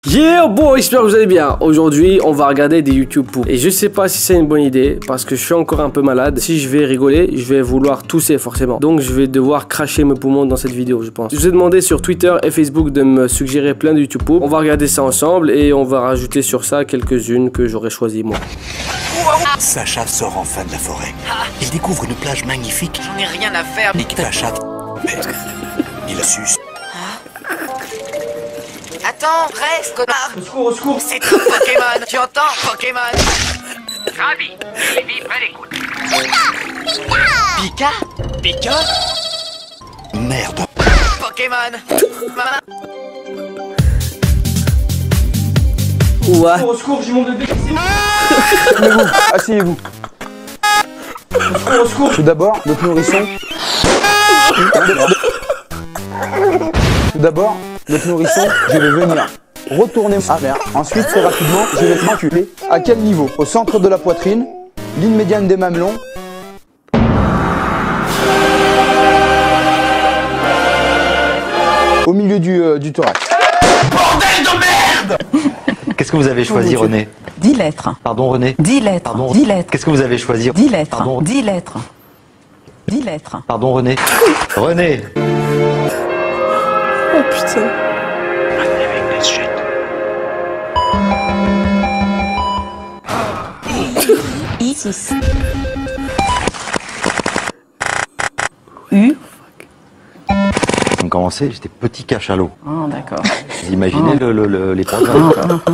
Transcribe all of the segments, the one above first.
Yeah boy, j'espère que vous allez bien. Aujourd'hui on va regarder des YouTube poop. Et je sais pas si c'est une bonne idée parce que je suis encore un peu malade. Si je vais rigoler, je vais vouloir tousser forcément. Donc je vais devoir cracher mes poumons dans cette vidéo, je pense. Je vous ai demandé sur Twitter et Facebook de me suggérer plein de YouTube poop. On va regarder ça ensemble et on va rajouter sur ça quelques-unes que j'aurais choisi moi. Sacha sort enfin de la forêt. Il découvre une plage magnifique. J'en ai rien à faire. Et Sacha, mais il suce. Attends, reste, connard. Au secours, au secours. C'est tout Pokémon. Tu entends, Pokémon? Ravi, je vais vivre à l'écoute. Pika? Pika? Merde. Pokémon. What? Au secours, j'ai mon bébé ici. Asseyez-vous. Au secours. Tout d'abord, notre nourrisson. Tout d'abord, notre nourrisson, je vais venir retourner à mer. Ensuite, très rapidement, je vais m'enculer. À quel niveau? Au centre de la poitrine, ligne médiane des mamelons. Au milieu du thorax. Bordel de merde! Qu'est-ce que vous avez choisi, René? 10 lettres. Pardon, René? 10 lettres. Pardon. 10 lettres. Qu'est-ce que vous avez choisi? 10 lettres. Pardon. 10 lettres. 10 lettres. Pardon, René? René! Oh putain. I6. U. On commençait, j'étais petit cachalot. Ah, d'accord. Vous imaginez les progrès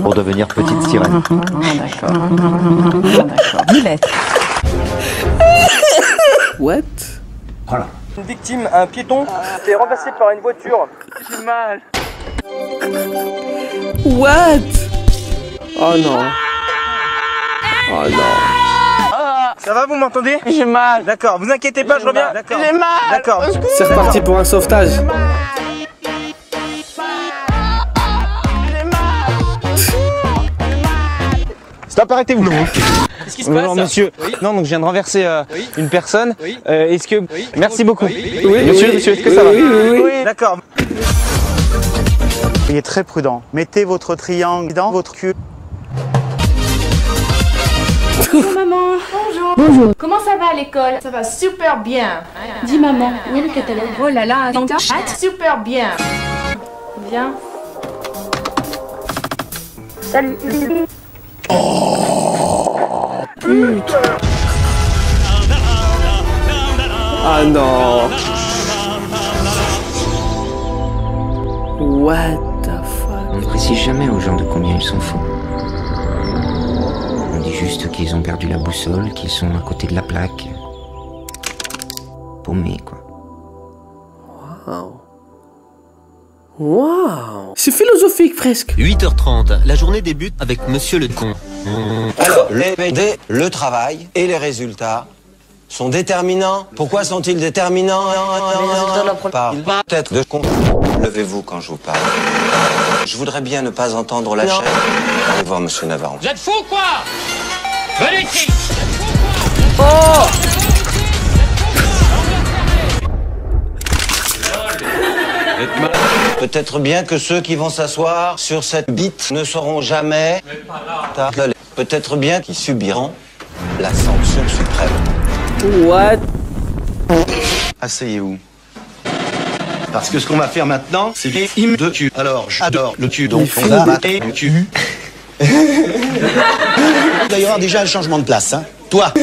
pour devenir petite sirène. Ah, d'accord. Ah, d'accord. 10 lettres. What? Une victime, un piéton, s'est renversé par une voiture. J'ai mal. What? Oh non. Oh non. Ça va, vous m'entendez? J'ai mal. D'accord, vous inquiétez pas, je reviens. D'accord. J'ai mal. D'accord. C'est reparti pour un sauvetage. Stop, arrêtez-vous. Qu'est-ce qui se passe? Non, monsieur. Oui. Non, donc je viens de renverser une personne. Oui. Est-ce que... Merci beaucoup. Oui, monsieur, est-ce que ça va? Oui. D'accord. Soyez très prudent. Mettez votre triangle dans votre cul. Bonjour maman. Bonjour. Bonjour. Comment ça va à l'école? Ça va super bien. Dis maman, où est le catalogue? Oh là là, super bien. Viens. Salut. Putain. Ah non. What the fuck? On ne précise jamais aux gens de combien ils sont fous. On dit juste qu'ils ont perdu la boussole, qu'ils sont à côté de la plaque. Paumés, quoi. Wow. Wow. C'est philosophique presque. 8h30, la journée débute avec Monsieur le Con. Alors, le travail et les résultats sont déterminants. Pourquoi sont-ils déterminants? Peut-être de con. Levez-vous quand je vous parle. Je voudrais bien ne pas entendre la chaîne. Allez voir Monsieur Navarro. Vous êtes fous, quoi? Venez ici. Oh. Peut-être bien que ceux qui vont s'asseoir sur cette bite ne sauront jamais. Peut-être bien qu'ils subiront la sanction suprême. What? Asseyez-vous. Parce que ce qu'on va faire maintenant, c'est des hymnes de cul. Alors, j'adore le cul, donc on va mater le cul. Il va y avoir déjà un changement de place, hein. Toi.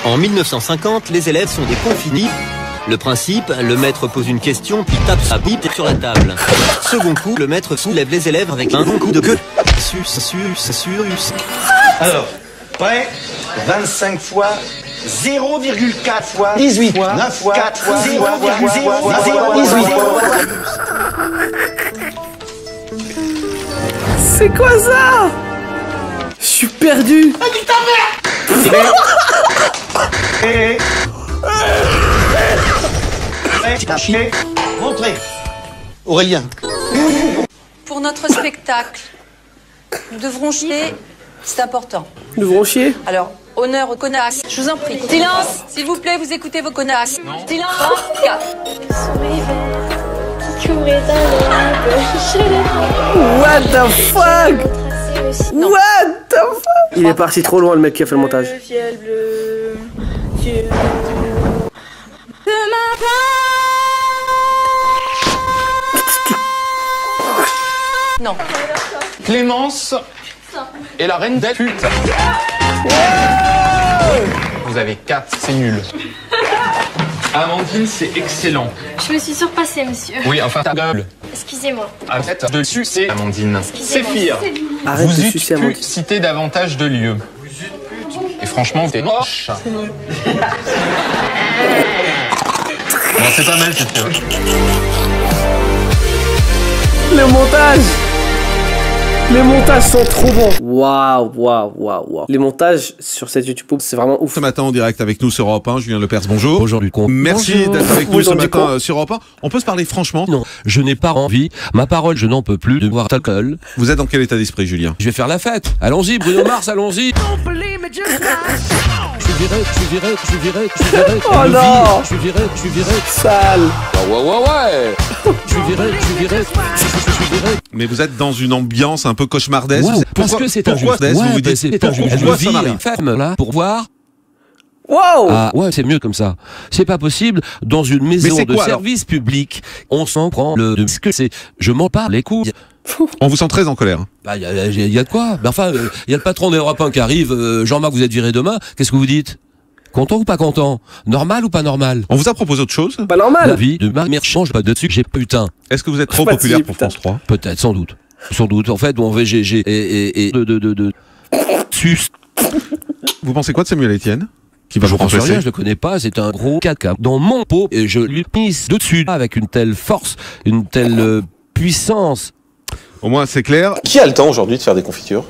En 1950, les élèves sont des cons finis. Le principe, le maître pose une question, puis tape sa bite sur la table. Second coup, le maître soulève les élèves avec un bon coup de queue. Alors, prêt? 25 fois 0,4 fois 18 fois 9 fois 4 fois 0,018. C'est quoi ça? Je suis perdu. Ah, dis ta mère. T'as chié. Montrez. Aurélien. Pour notre spectacle, nous devrons chier, c'est important. Nous devrons chier? Alors, honneur aux connasses, je vous en prie. Silence, s'il vous plaît, vous écoutez vos connasses. Silence. 4. What the fuck? What the fuck? Il est parti trop loin le mec qui a fait le montage. Ciel bleu, ciel Non. Clémence est la reine des putes. Vous avez 4, c'est nul. Amandine, c'est excellent. Je me suis surpassée, monsieur. Oui, enfin, ta gueule. Excusez-moi. Arrête de sucer, Amandine. C'est pire. Arrête vous de sucer, Amandine. pu citer davantage de lieux. Et franchement, t'es moche. Bon, c'est pas mal, c'est sûr. Le montage! Les montages sont trop bons. Waouh. Les montages sur cette YouTube, c'est vraiment ouf. Ce matin en direct avec nous sur Europe 1, Julien Lepers, bonjour. Bonjour Lucon. Merci d'être avec nous ce matin sur Europe 1. On peut se parler franchement? Non, je n'ai pas envie. Ma parole, je n'en peux plus de boire d'alcool. Vous êtes dans quel état d'esprit, Julien? Je vais faire la fête. Allons-y, Bruno Mars, allons-y. Je suis viré. Oh non! Je suis viré. Sale. Ouais. Je suis viré. Mais vous êtes dans une ambiance un peu cauchemardesque. Wow, parce que c'est injuste. Vous vous dites, c'est injuste. Je pourquoi vis ça m'arrive? ferme là pour voir. Wow! Ah ouais, c'est mieux comme ça. C'est pas possible dans une maison de quoi, service public. On s'en prend de ce que c'est. Je m'en parle les couilles. On vous sent très en colère. Bah y a de quoi. Bah, enfin, il y a le patron d'Europe 1 qui arrive. Jean-Marc, vous êtes viré demain. Qu'est-ce que vous dites? Content ou pas content? Normal ou pas normal? On vous a proposé autre chose? Pas normal. La vie de ma mère change pas dessus. J'ai putain. Est-ce que vous êtes trop populaire pour France 3? Peut-être, sans doute. En fait, on va GG et sus. Vous pensez quoi de Samuel Etienne? Qui va vous pense remplacer? rien, je le connais pas, c'est un gros caca dans mon pot et je lui pisse dessus avec une telle force, une telle puissance. Au moins, c'est clair. Qui a le temps aujourd'hui de faire des confitures?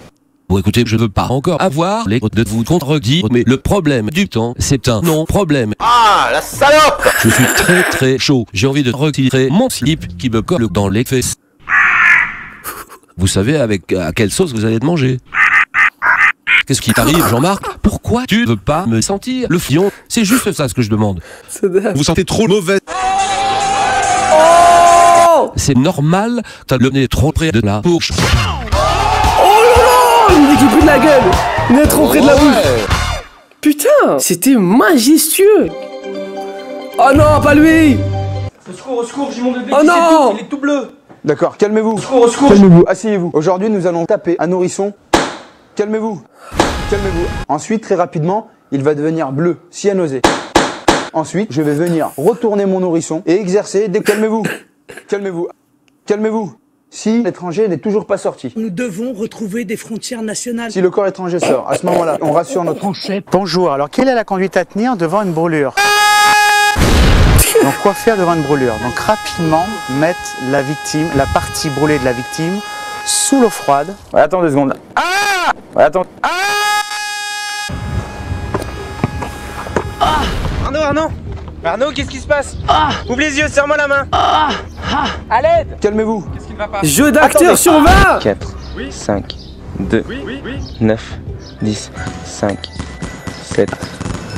Bon, écoutez, je veux pas encore avoir les de vous contredire, mais le problème du temps, c'est un non-problème. Ah, la salope! Je suis très chaud. J'ai envie de retirer mon slip qui me colle dans les fesses. Vous savez à quelle sauce vous allez te manger? Qu'est-ce qui t'arrive, Jean-Marc? Pourquoi tu veux pas me sentir le fion? C'est juste ça ce que je demande. Vous sentez trop mauvais. Oh! C'est normal, t'as le nez trop près de la bouche. Oh là là! Il me dit qu'il pue de la gueule! Il est trop près de la bouche! Putain! C'était majestueux! Oh non, pas lui! Au secours, j'ai mon bébé qui s'étouffe, il est tout bleu. D'accord, calmez-vous. Au secours. Calmez-vous, asseyez-vous. Aujourd'hui, nous allons taper un nourrisson. Calmez-vous. Ensuite, très rapidement, il va devenir bleu, cyanosé. Ensuite, je vais venir retourner mon nourrisson et exercer des... Calmez-vous. Si l'étranger n'est toujours pas sorti. Nous devons retrouver des frontières nationales. Si le corps étranger sort, à ce moment-là, on rassure notre... Bonjour, alors quelle est la conduite à tenir devant une brûlure? Donc quoi faire devant une brûlure? Donc rapidement mettre la victime, la partie brûlée de la victime, sous l'eau froide. Ouais, attends 2 secondes. Arnaud, qu'est-ce qui se passe? Ouvre les yeux, serre-moi la main. À l'aide. Calmez-vous. Qu'est-ce qui ne va pas? Jeu d'acteur sur 20. 4, 5, 2, 9, 10, 5, 7,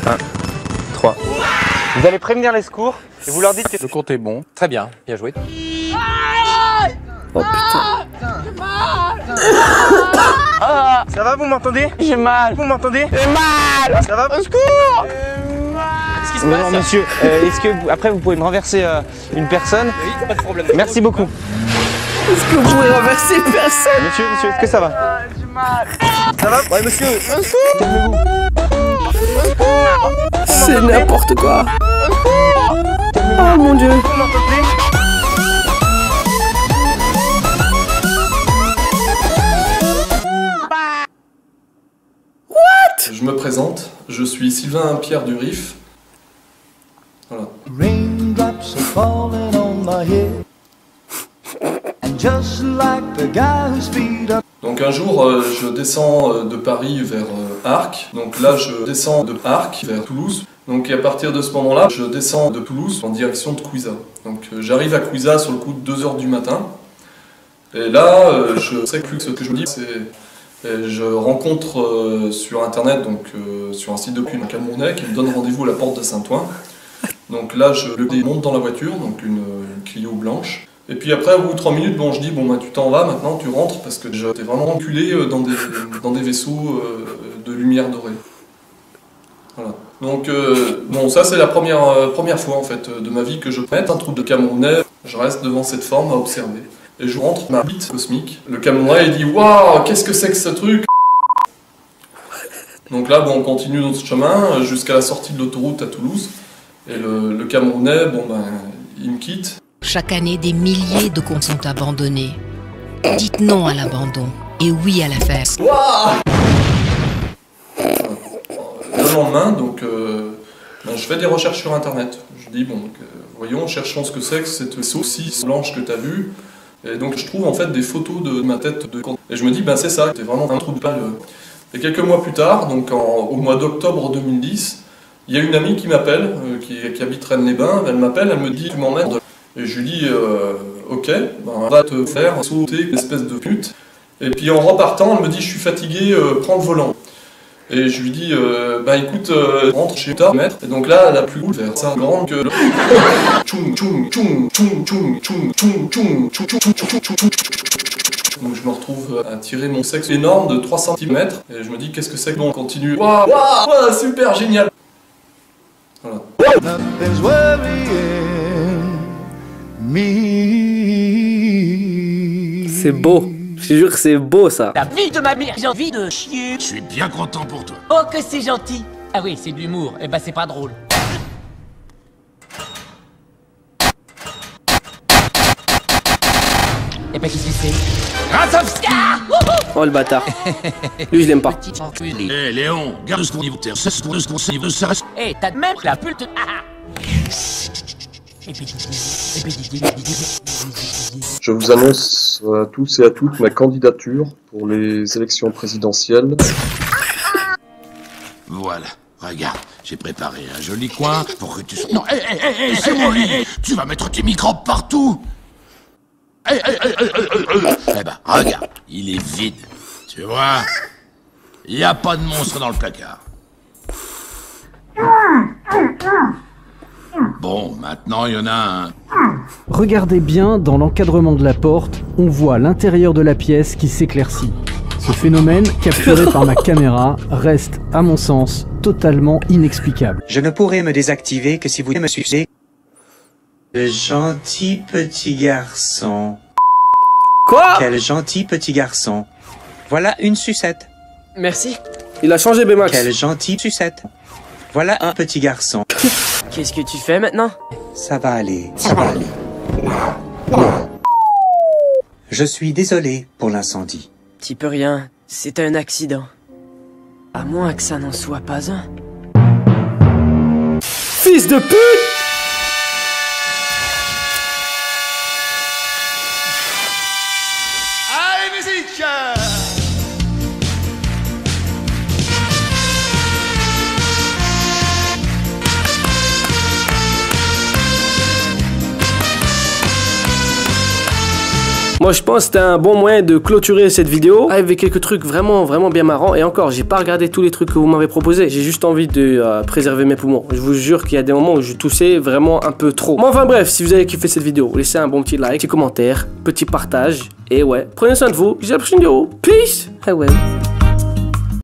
1, 3. Vous allez prévenir les secours et vous leur dites que le compte est bon. Très bien, bien joué. Oh putain. Ça va, vous m'entendez? J'ai mal. Vous m'entendez? J'ai mal. Ça va? Au secours. Qu'est-ce qui se passe? Non, monsieur, est-ce que après vous pouvez me renverser une personne? Oui, pas de problème. Merci beaucoup. Est-ce que vous pouvez renverser personne? Monsieur, est-ce que ça va? J'ai mal. Ça va? Ouais, monsieur. Calmez-vous. C'est n'importe quoi. Oh mon Dieu. Vous m'entendez? Je me présente, je suis Sylvain Pierre Durif. Voilà. Donc un jour, je descends de Paris vers Arques. Donc là, je descends de Arques vers Toulouse. Donc à partir de ce moment-là, je descends de Toulouse en direction de Couiza. Donc j'arrive à Couiza sur le coup de 2 h du matin. Et là, je sais plus que ce que je me dis, c'est... Je rencontre sur internet, donc sur un site de un Camerounais qui me donne rendez-vous à la porte de Saint-Ouen. Donc là, je monte dans la voiture, donc une Clio blanche. Et puis après, au bout de 3 minutes, bon, je dis, bon, bah, tu t'en vas maintenant, tu rentres, parce que j'étais vraiment enculé dans des vaisseaux de lumière dorée. Voilà. Donc, bon, ça c'est la première fois en fait de ma vie que je mets un trou de Camerounais, je reste devant cette forme à observer. Et je rentre ma bite cosmique. Le Camerounais il dit waouh, qu'est-ce que c'est que ce truc? Donc là, bon, on continue notre chemin jusqu'à la sortie de l'autoroute à Toulouse. Et le Camerounais, bon ben, il me quitte. Chaque année, des milliers de comptes sont abandonnés. Dites non à l'abandon et oui à la fête. Wow. Le lendemain, donc, ben, je fais des recherches sur internet. Je dis, bon, voyons, cherchons ce que c'est que cette saucisse blanche que tu as vue. Et donc, je trouve en fait des photos de ma tête de quand. Et je me dis, ben c'est ça, c'était vraiment un trou de balle. Et quelques mois plus tard, donc au mois d'octobre 2010, il y a une amie qui m'appelle, qui habite Rennes-les-Bains. Elle m'appelle, elle me dit, tu m'emmerdes. Et je lui dis, ok, ben, on va te faire sauter une espèce de pute. Et puis en repartant, elle me dit, je suis fatigué, prends le volant. Et je lui dis, bah écoute, rentre chez ta maître. Et donc là, la plus cool vers ça, grande que le... Donc je me retrouve à tirer mon sexe énorme de 3 cm. Et je me dis, qu'est-ce que c'est que l'on continue? Waouh, wow, super génial. Voilà. C'est beau. Je te jure que c'est beau ça. La vie de ma mère, j'ai envie de chier. Je suis bien content pour toi. Oh que c'est gentil. Ah oui, c'est de l'humour. Eh ben c'est pas drôle. Eh ben qu'est-ce que c'est? Razovska. Oh le bâtard. Lui je l'aime pas. Eh Léon, garde ce qu'on y vote. C'est ce qu'on s'y veut. Eh t'as même la pulte. Je vous annonce à tous et à toutes ma candidature pour les élections présidentielles. Voilà, regarde, j'ai préparé un joli coin pour que tu sois... Non, hé, c'est mon lit. Tu vas mettre tes microbes partout. Eh ben, regarde, il est vide. Tu vois, il n'y a pas de monstre dans le placard. Bon, maintenant il y en a un. Regardez bien dans l'encadrement de la porte, on voit l'intérieur de la pièce qui s'éclaircit. Ce phénomène, capturé par ma caméra, reste, à mon sens, totalement inexplicable. Je ne pourrai me désactiver que si vous me suivez. Le gentil petit garçon. Quoi? Quel gentil petit garçon. Voilà une sucette. Merci. Il a changé Baymax. Quel gentil sucette. Voilà un petit garçon. Qu'est-ce que tu fais maintenant? Ça va aller, ça va aller. Je suis désolé pour l'incendie. Tu peux rien, c'est un accident. À moins que ça n'en soit pas un. Fils de pute! Allez, musique! Moi je pense que c'était un bon moyen de clôturer cette vidéo avec quelques trucs vraiment bien marrants. Et encore, j'ai pas regardé tous les trucs que vous m'avez proposé. J'ai juste envie de préserver mes poumons. Je vous jure qu'il y a des moments où je toussais vraiment un peu trop. Mais enfin bref, si vous avez kiffé cette vidéo, laissez un bon petit like, petit commentaire, petit partage. Et ouais, prenez soin de vous. Je dis à la prochaine vidéo. Peace. Ah ouais.